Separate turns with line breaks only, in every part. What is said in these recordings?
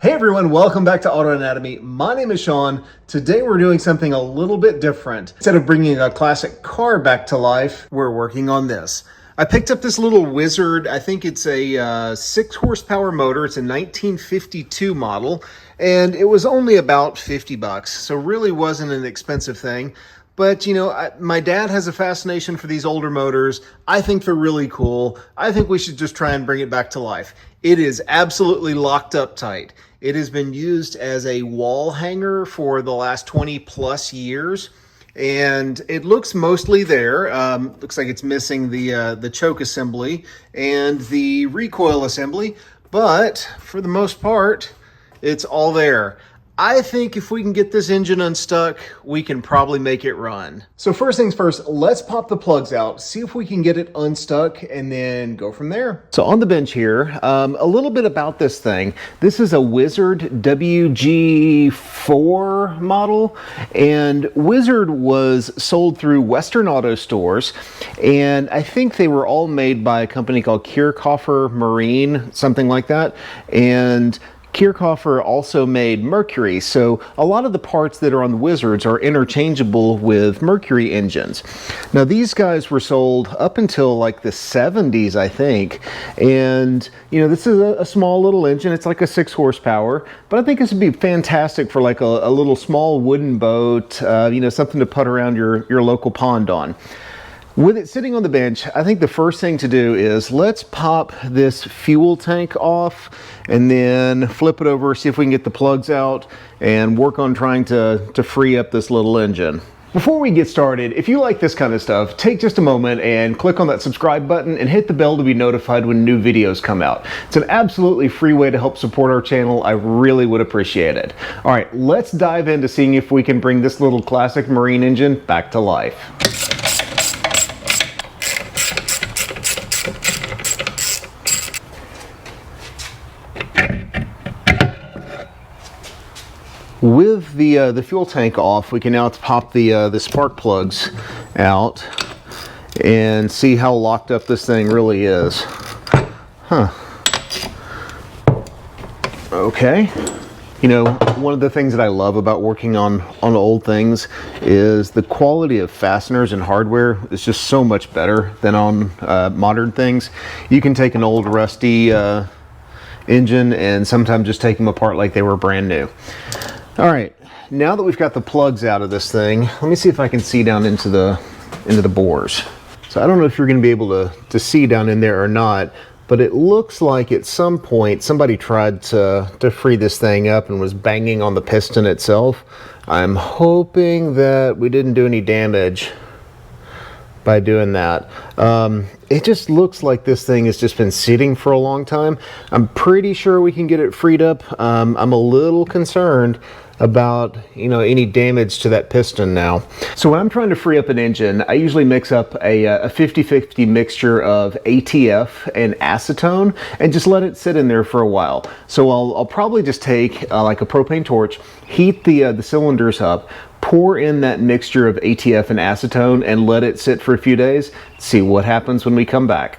Hey everyone, welcome back to Auto Anatomy. My name is Sean. Today we're doing something a little bit different. Instead of bringing a classic car back to life, we're working on this. I picked up this little Wizard, I think it's a 6 horsepower motor. It's a 1952 model, and it was only about 50 bucks, so really wasn't an expensive thing. But, you know, my dad has a fascination for these older motors. I think they're really cool. I think we should just try and bring it back to life. It is absolutely locked up tight. It has been used as a wall hanger for the last 20 plus years. And it looks mostly there. Looks like it's missing the choke assembly and the recoil assembly. But for the most part, it's all there. I think if we can get this engine unstuck, we can probably make it run. So first things first, let's pop the plugs out, see if we can get it unstuck, and then go from there. So on the bench here, a little bit about this thing. This is a Wizard WG-4 model, and Wizard was sold through Western Auto Stores, and I think they were all made by a company called Carburetor Marine, something like that, and Carburetor also made Mercury, so a lot of the parts that are on the Wizards are interchangeable with Mercury engines. Now these guys were sold up until like the 70s, I think, and you know, this is a small little engine. It's like a 6 horsepower, but I think this would be fantastic for like a little small wooden boat, you know, something to put around your local pond on. With it sitting on the bench, I think the first thing to do is let's pop this fuel tank off and then flip it over, see if we can get the plugs out and work on trying to free up this little engine. Before we get started, if you like this kind of stuff, take just a moment and click on that subscribe button and hit the bell to be notified when new videos come out. It's an absolutely free way to help support our channel. I really would appreciate it. All right, let's dive into seeing if we can bring this little classic marine engine back to life. With the fuel tank off, we can now pop the spark plugs out and see how locked up this thing really is. Huh. Okay. You know, one of the things that I love about working on old things is the quality of fasteners and hardware is just so much better than on modern things. You can take an old rusty engine and sometimes just take them apart like they were brand new. All right, now that we've got the plugs out of this thing, let me see if I can see down into the bores. So I don't know if you're going to be able to see down in there or not, but it looks like at some point somebody tried to free this thing up and was banging on the piston itself. I'm hoping that we didn't do any damage by doing that. It just looks like this thing has just been sitting for a long time. I'm pretty sure we can get it freed up. I'm a little concerned about, you know, any damage to that piston now. So when I'm trying to free up an engine, I usually mix up a 50-50 mixture of ATF and acetone and just let it sit in there for a while. So I'll probably just take like a propane torch, heat the cylinders up, pour in that mixture of ATF and acetone and let it sit for a few days, see what happens when we come back.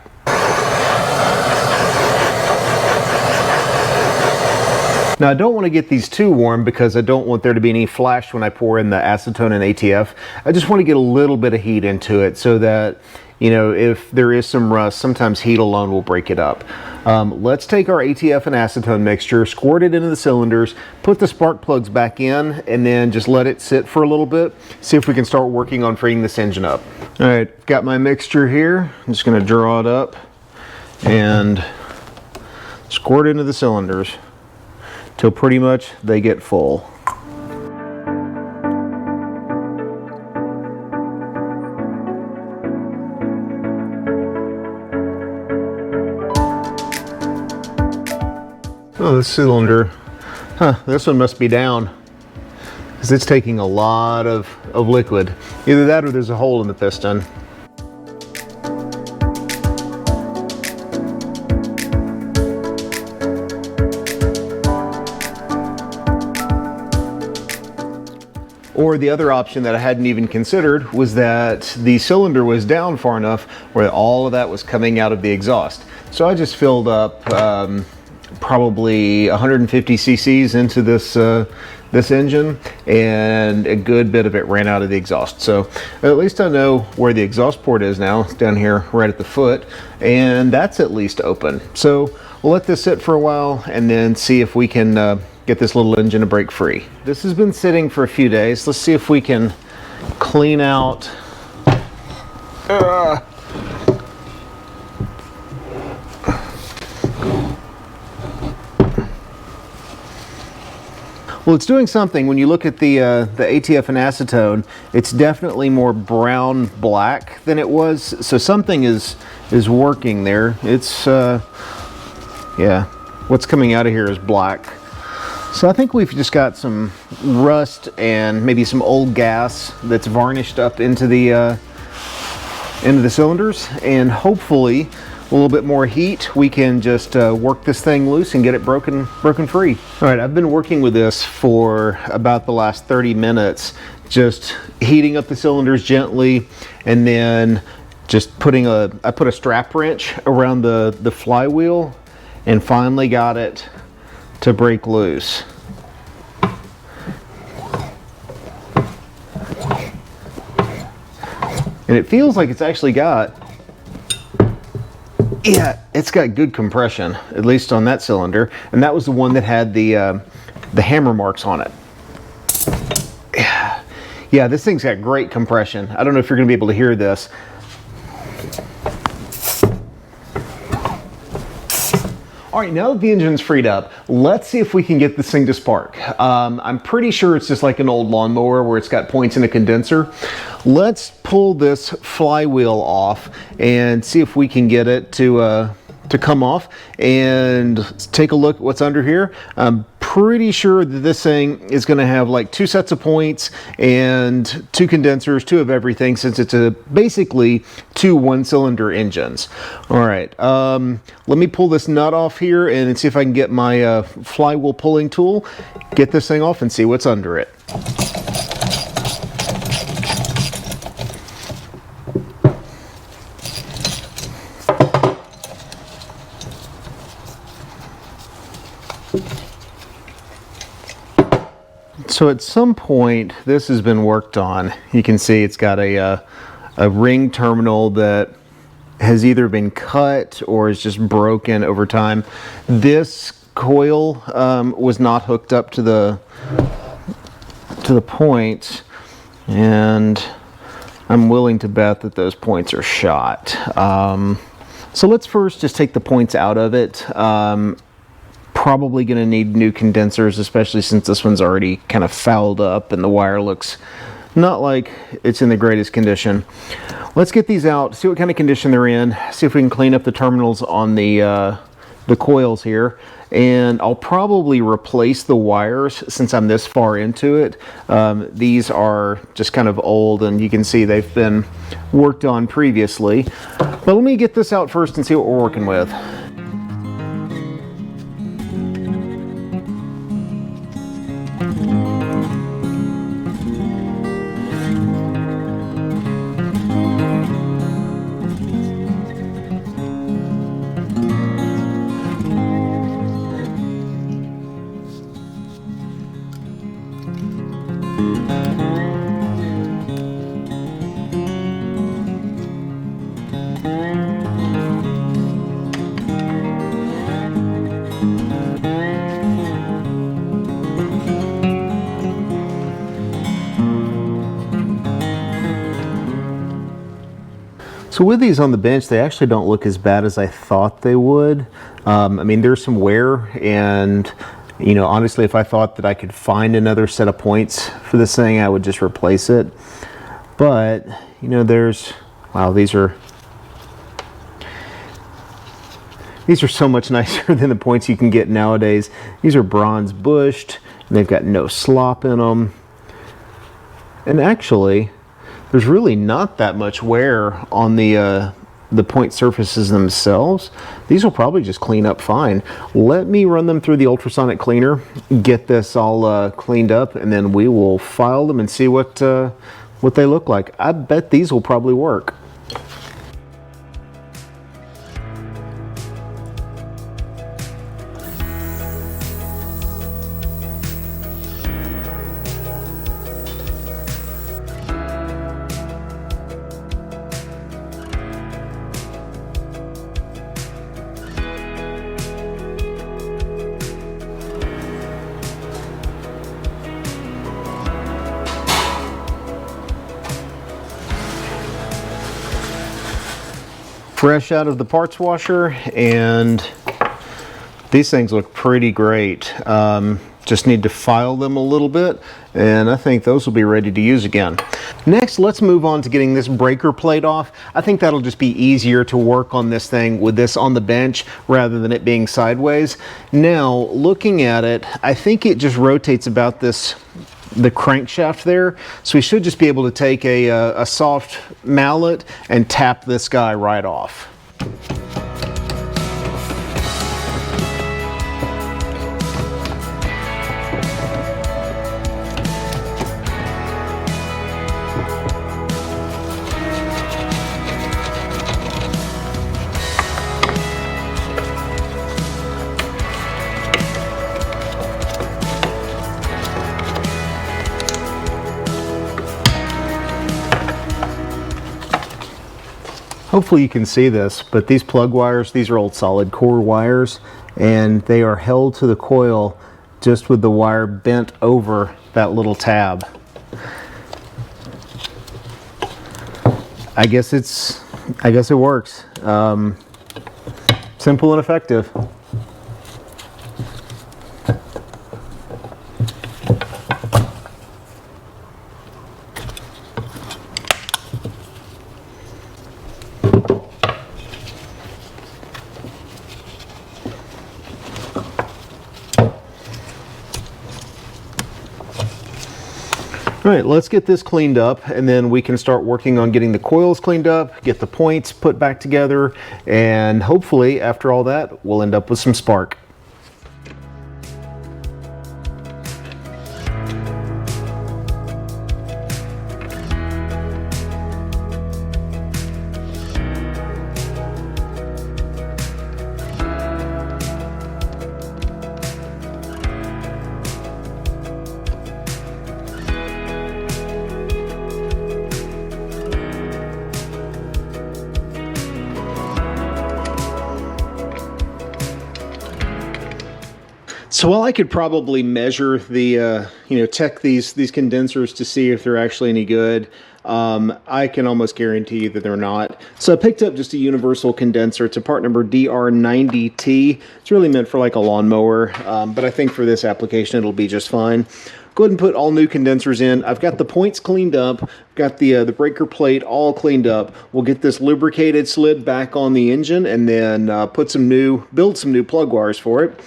Now I don't want to get these too warm because I don't want there to be any flash when I pour in the acetone and ATF. I just want to get a little bit of heat into it so that, you know, if there is some rust, sometimes heat alone will break it up. Let's take our ATF and acetone mixture, squirt it into the cylinders, put the spark plugs back in, and then just let it sit for a little bit. See if we can start working on freeing this engine up. All right, got my mixture here. I'm just going to draw it up and squirt it into the cylinders till pretty much they get full. Oh, this cylinder, this one must be down because it's taking a lot of liquid. Either that or there's a hole in the piston. Or the other option that I hadn't even considered was that the cylinder was down far enough where all of that was coming out of the exhaust. So I just filled up probably 150 cc's into this this engine, and a good bit of it ran out of the exhaust. So at least I know where the exhaust port is now. It's down here right at the foot, and that's at least open. So we'll let this sit for a while and then see if we can get this little engine to break free. This has been sitting for a few days. Let's see if we can clean out well, it's doing something. When you look at the ATF and acetone, it's definitely more brown black than it was. So something is working there. It's yeah, what's coming out of here is black. So I think we've just got some rust and maybe some old gas that's varnished up into the cylinders, and hopefully a little bit more heat, we can just work this thing loose and get it broken free. All right, I've been working with this for about the last 30 minutes, just heating up the cylinders gently, and then just I put a strap wrench around the flywheel and finally got it to break loose. And it feels like it's actually got, yeah, it's got good compression, at least on that cylinder. And that was the one that had the hammer marks on it. Yeah, this thing's got great compression. I don't know if you're gonna be able to hear this. All right, now that the engine's freed up, let's see if we can get this thing to spark. I'm pretty sure it's just like an old lawnmower where it's got points in a condenser. Let's pull this flywheel off and see if we can get it to come off and take a look at what's under here. I'm pretty sure that this thing is going to have like 2 sets of points and 2 condensers, 2 of everything, since it's basically 2 one-cylinder engines. All right, let me pull this nut off here and see if I can get my flywheel pulling tool, get this thing off and see what's under it. So at some point, this has been worked on. You can see it's got a ring terminal that has either been cut or is just broken over time. This coil was not hooked up to the point, and I'm willing to bet that those points are shot. So let's first just take the points out of it. Probably going to need new condensers, especially since this one's already kind of fouled up and the wire looks not like it's in the greatest condition. Let's get these out, see what kind of condition they're in, see if we can clean up the terminals on the coils here, and I'll probably replace the wires since I'm this far into it. These are just kind of old, and you can see they've been worked on previously. But let me get this out first and see what we're working with. So with these on the bench, they actually don't look as bad as I thought they would. I mean, there's some wear, and you know, honestly, if I thought that I could find another set of points for this thing, I would just replace it. But you know, wow, these are so much nicer than the points you can get nowadays. These are bronze bushed, and they've got no slop in them. And actually, there's really not that much wear on the point surfaces themselves. These will probably just clean up fine. Let me run them through the ultrasonic cleaner, get this all cleaned up, and then we will file them and see what they look like. I bet these will probably work. fresh out of the parts washer, and these things look pretty great. Just need to file them a little bit, and I think those will be ready to use again. Next, let's move on to getting this breaker plate off. I think that'll just be easier to work on this thing with this on the bench rather than it being sideways. Now, looking at it, I think it just rotates about the crankshaft there, so we should just be able to take a soft mallet and tap this guy right off. Hopefully you can see this, but these plug wires, these are old solid core wires, and they are held to the coil just with the wire bent over that little tab. I guess it works. Simple and effective. All right, let's get this cleaned up, and then we can start working on getting the coils cleaned up, get the points put back together, and hopefully after all that, we'll end up with some spark. So while I could probably measure the, check these condensers to see if they're actually any good, I can almost guarantee you that they're not. So I picked up just a universal condenser. It's a part number DR90T. It's really meant for like a lawnmower, but I think for this application it'll be just fine. Go ahead and put all new condensers in. I've got the points cleaned up, got the breaker plate all cleaned up. We'll get this lubricated, slid back on the engine, and then build some new plug wires for it.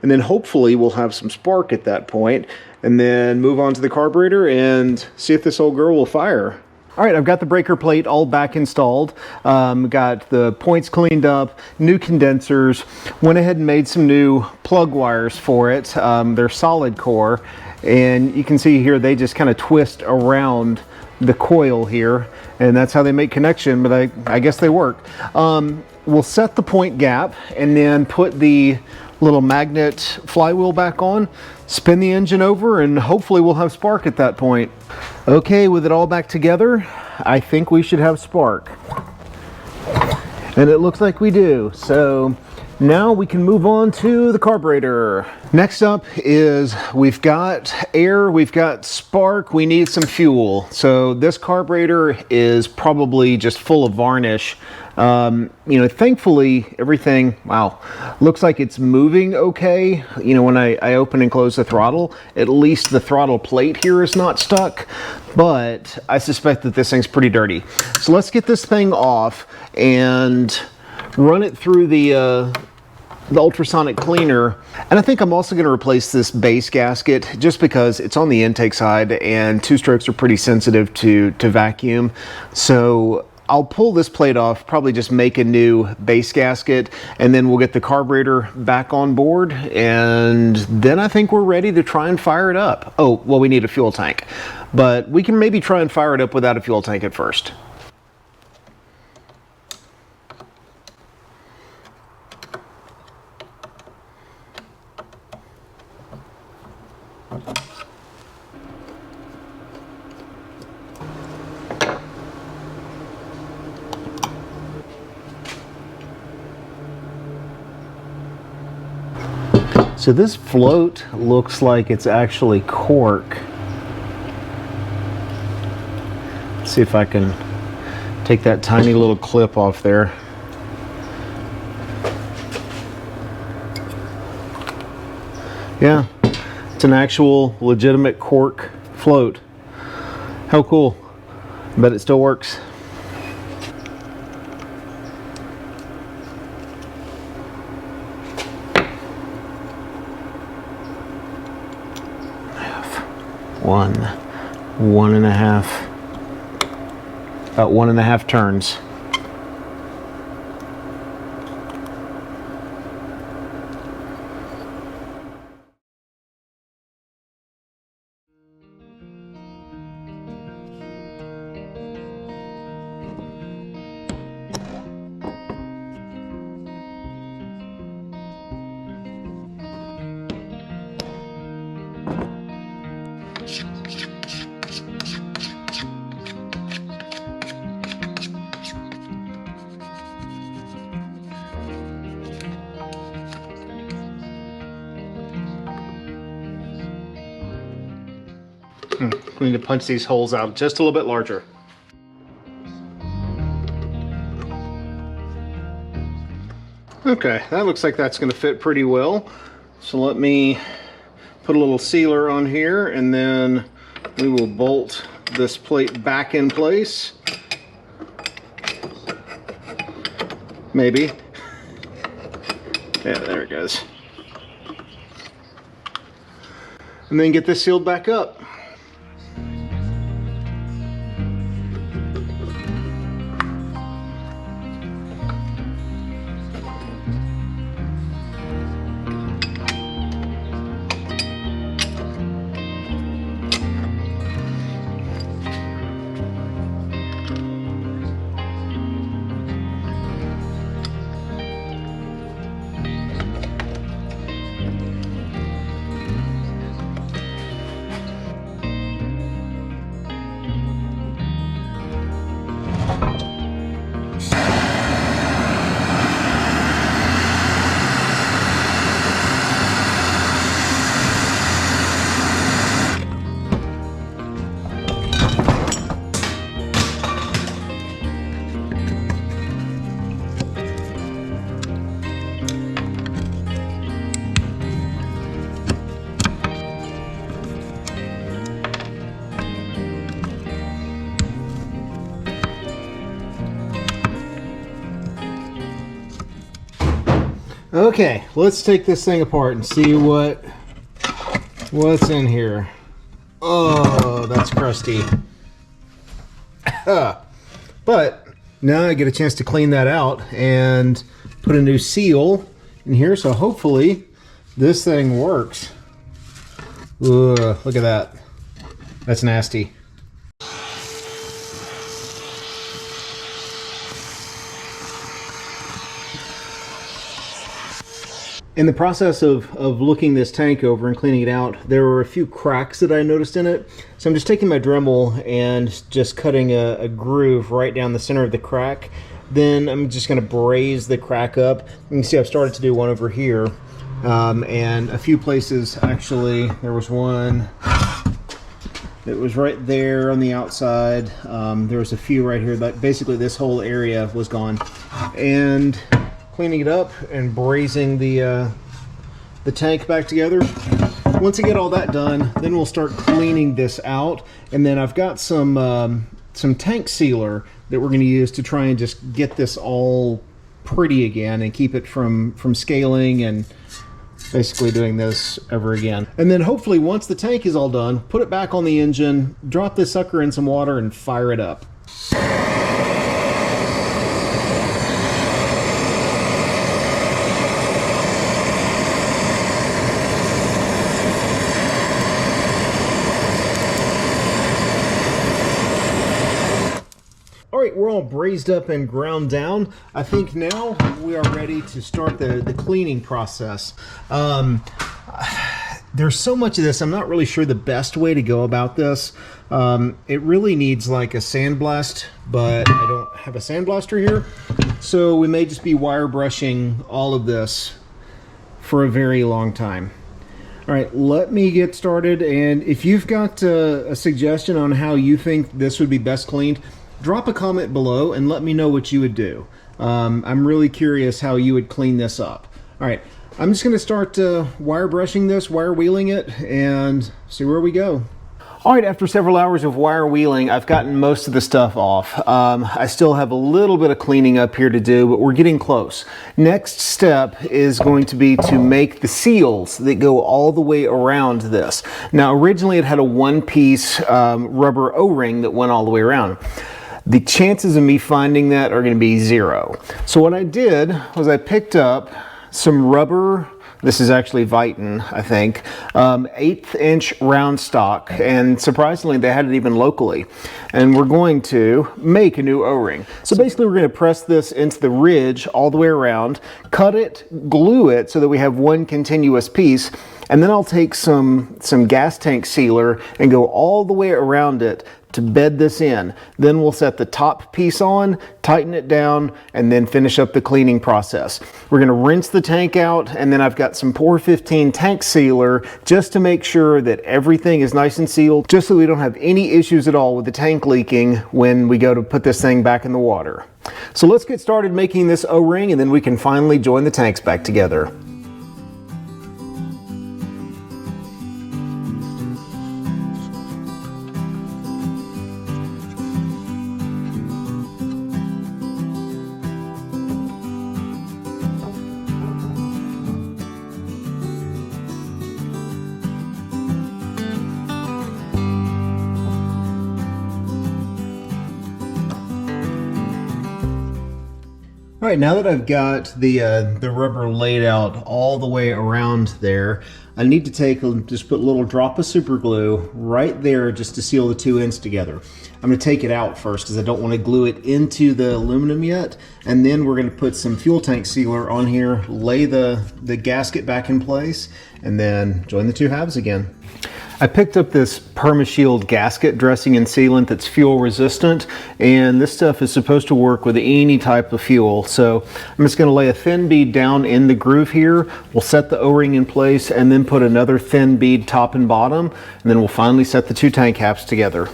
And then hopefully we'll have some spark at that point, and then move on to the carburetor and see if this old girl will fire. All right, I've got the breaker plate all back installed, got the points cleaned up, new condensers, went ahead and made some new plug wires for it. They're solid core, and you can see here they just kind of twist around the coil here, and that's how they make connection, but I guess they work. We'll set the point gap and then put the little magnet flywheel back on, spin the engine over, and hopefully we'll have spark at that point. Okay, with it all back together, I think we should have spark. And it looks like we do. So now we can move on to the carburetor. Next up is we've got air, we've got spark, we need some fuel. So this carburetor is probably just full of varnish. Thankfully everything, wow, looks like it's moving okay. When I open and close the throttle, at least the throttle plate here is not stuck, but I suspect that this thing's pretty dirty. So let's get this thing off and run it through the ultrasonic cleaner. And I think I'm also going to replace this base gasket just because it's on the intake side and two-strokes are pretty sensitive to vacuum. So I'll pull this plate off, probably just make a new base gasket, and then we'll get the carburetor back on board, and then I think we're ready to try and fire it up. Oh, well, we need a fuel tank, but we can maybe try and fire it up without a fuel tank at first. So this float looks like it's actually cork. Let's see if I can take that tiny little clip off there. Yeah, it's an actual legitimate cork float. How cool. But it still works. One and a half, about 1.5 turns. We need to punch these holes out just a little bit larger. Okay, that looks like that's going to fit pretty well. So let me put a little sealer on here, and then we will bolt this plate back in place. Maybe. Yeah, there it goes. And then get this sealed back up. Okay, let's take this thing apart and see what's in here. Oh, that's crusty. But now I get a chance to clean that out and put a new seal in here, so hopefully this thing works. Ugh, look at that. That's nasty. In the process of looking this tank over and cleaning it out, there were a few cracks that I noticed in it. So I'm just taking my Dremel and just cutting a groove right down the center of the crack. Then I'm just going to braze the crack up. You can see I've started to do one over here. And a few places, actually, there was one that was right there on the outside. There was a few right here, but basically this whole area was gone. And cleaning it up and brazing the tank back together. Once I get all that done, then we'll start cleaning this out. And then I've got some tank sealer that we're going to use to try and just get this all pretty again and keep it from scaling and basically doing this ever again. And then hopefully once the tank is all done, put it back on the engine, drop this sucker in some water and fire it up. Alright, we're all brazed up and ground down. I think now we are ready to start the cleaning process. There's so much of this, I'm not really sure the best way to go about this. It really needs like a sandblast, but I don't have a sandblaster here. So we may just be wire brushing all of this for a very long time. Alright, let me get started, and if you've got a suggestion on how you think this would be best cleaned, drop a comment below and let me know what you would do. I'm really curious how you would clean this up. All right, I'm just going to start wire brushing this, wire wheeling it, and see where we go. All right, after several hours of wire wheeling, I've gotten most of the stuff off. I still have a little bit of cleaning up here to do, but we're getting close. Next step is going to be to make the seals that go all the way around this. Now, originally it had a one-piece rubber O-ring that went all the way around. The chances of me finding that are going to be 0. So what I did was I picked up some rubber. This is actually Viton, I think, 1/8 inch round stock, and surprisingly they had it even locally. And we're going to make a new O-ring. So basically we're going to press this into the ridge all the way around, cut it, glue it so that we have one continuous piece, and then I'll take some gas tank sealer and go all the way around it to bed this in. Then we'll set the top piece on, tighten it down, and then finish up the cleaning process. We're gonna rinse the tank out, and then I've got some POR 15 tank sealer just to make sure that everything is nice and sealed, just so we don't have any issues at all with the tank leaking when we go to put this thing back in the water. So let's get started making this O-ring, and then we can finally join the tanks back together. All right, now that I've got the rubber laid out all the way around there, I need to just put a little drop of super glue right there just to seal the two ends together. I'm going to take it out first because I don't want to glue it into the aluminum yet, and then we're going to put some fuel tank sealer on here, lay the gasket back in place, and then join the two halves again. I picked up this PermaShield gasket dressing and sealant that's fuel resistant, and this stuff is supposed to work with any type of fuel. So I'm just going to lay a thin bead down in the groove here. We'll set the O-ring in place and then put another thin bead top and bottom, and then we'll finally set the two tank caps together.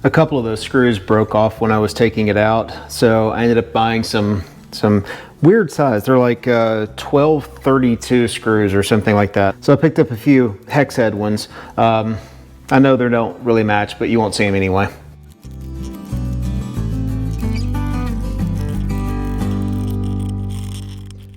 A couple of those screws broke off when I was taking it out, so I ended up buying some weird size. They're like 1232 screws or something like that. So I picked up a few hex head ones. I know they don't really match, but you won't see them anyway.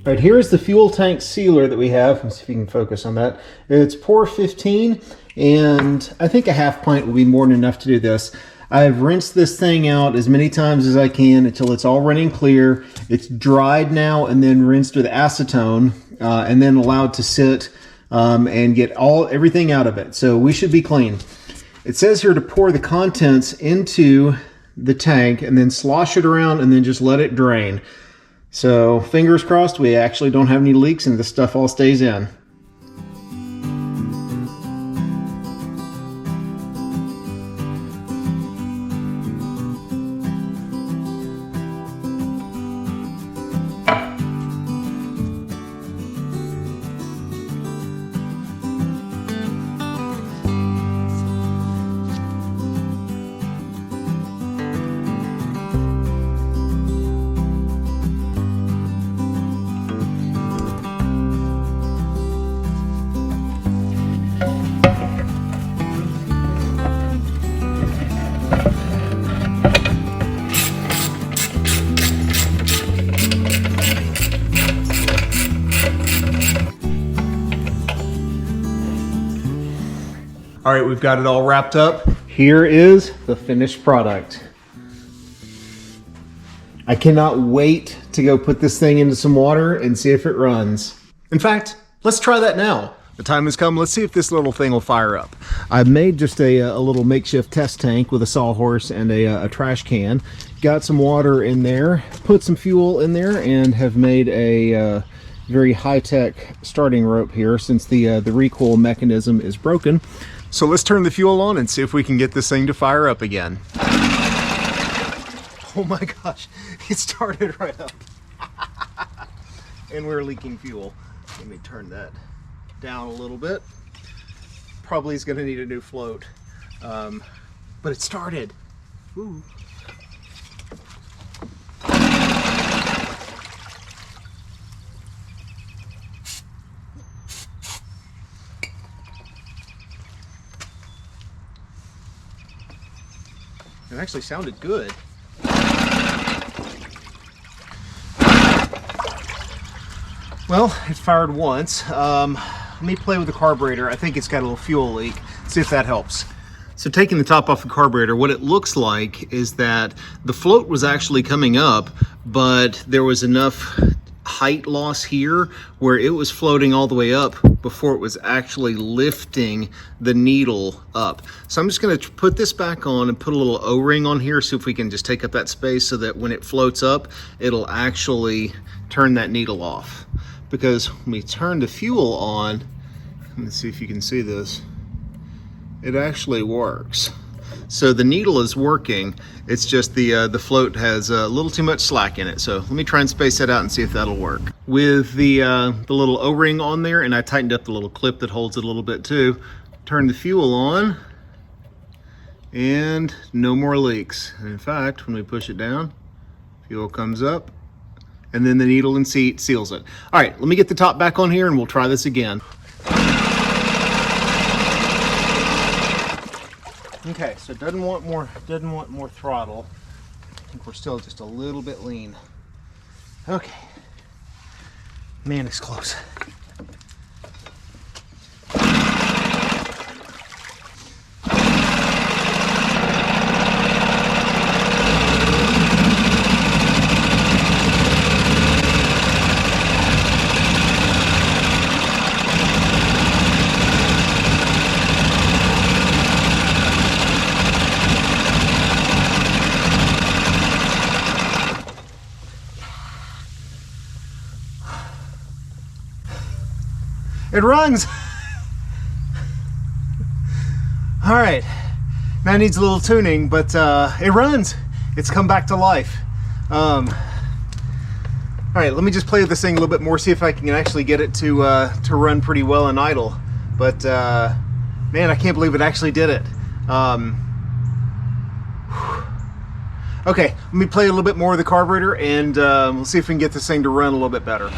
All right, here's the fuel tank sealer that we have. Let's see if you can focus on that. It's POR 15, and I think a half pint will be more than enough to do this. I've rinsed this thing out as many times as I can until it's all running clear. It's dried now and then rinsed with acetone and then allowed to sit and get everything out of it. So we should be clean. It says here to pour the contents into the tank and then slosh it around and then just let it drain. So fingers crossed we actually don't have any leaks and this stuff all stays in. All right, we've got it all wrapped up. Here is the finished product. I cannot wait to go put this thing into some water and see if it runs. In fact, Let's try that now. The time has come. Let's see if this little thing will fire up. I've made just a little makeshift test tank with a sawhorse and a trash can. Got some water in there, put some fuel in there, and have made a very high-tech starting rope here since the recoil mechanism is broken. So let's turn the fuel on and see if we can get this thing to fire up again. Oh my gosh, it started right up. And we're leaking fuel. Let me turn that down a little bit. Probably is going to need a new float, but it started. Ooh. It actually sounded good. Well, it fired once. Let me play with the carburetor. I think it's got a little fuel leak. See if that helps. So taking the top off the carburetor, what it looks like is that the float was actually coming up, but there was enough height loss here where it was floating all the way up before it was actually lifting the needle up. So I'm just going to put this back on and put a little O-ring on here, see if we can just take up that space so that when it floats up, it'll actually turn that needle off. Because when we turn the fuel on, let's see if you can see this, it actually works. So the needle is working, it's just the float has a little too much slack in it. So let me try and space that out and see if that'll work. With the little O-ring on there, and I tightened up the little clip that holds it a little bit too, turn the fuel on, and no more leaks. And in fact, when we push it down, fuel comes up, and then the needle and seat seals it. All right, let me get the top back on here and we'll try this again. Okay, so it doesn't want more throttle. I think we're still just a little bit lean. Okay. Man, it's close. It runs. All right, now it needs a little tuning, but it runs. It's come back to life. All right, let me just play with this thing a little bit more, see if I can actually get it to run pretty well in idle. But man, I can't believe it actually did it. Okay, let me play a little bit more of the carburetor, and we'll see if we can get this thing to run a little bit better.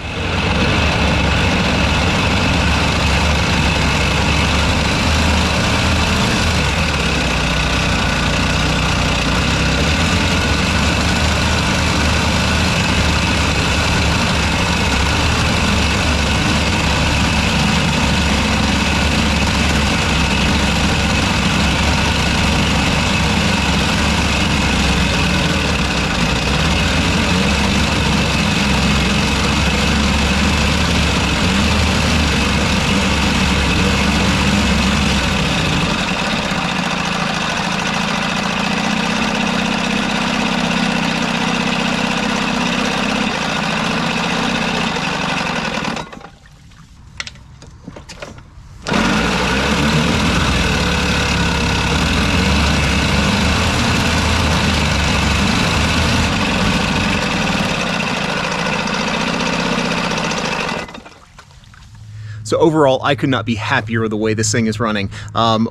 So overall, I could not be happier with the way this thing is running.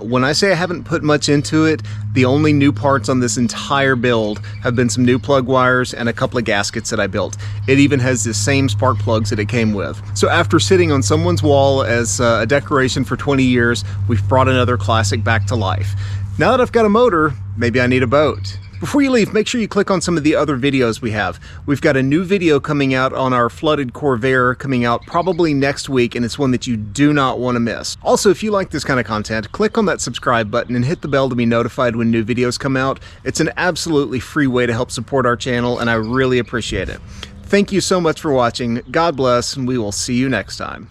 When I say I haven't put much into it, the only new parts on this entire build have been some new plug wires and a couple of gaskets that I built. It even has the same spark plugs that it came with. So after sitting on someone's wall as a decoration for 20 years, we've brought another classic back to life. Now that I've got a motor, maybe I need a boat. Before you leave, make sure you click on some of the other videos we have. We've got a new video coming out on our flooded Corvair coming out probably next week, and it's one that you do not want to miss. Also, if you like this kind of content, click on that subscribe button and hit the bell to be notified when new videos come out. It's an absolutely free way to help support our channel, and I really appreciate it. Thank you so much for watching. God bless, and we will see you next time.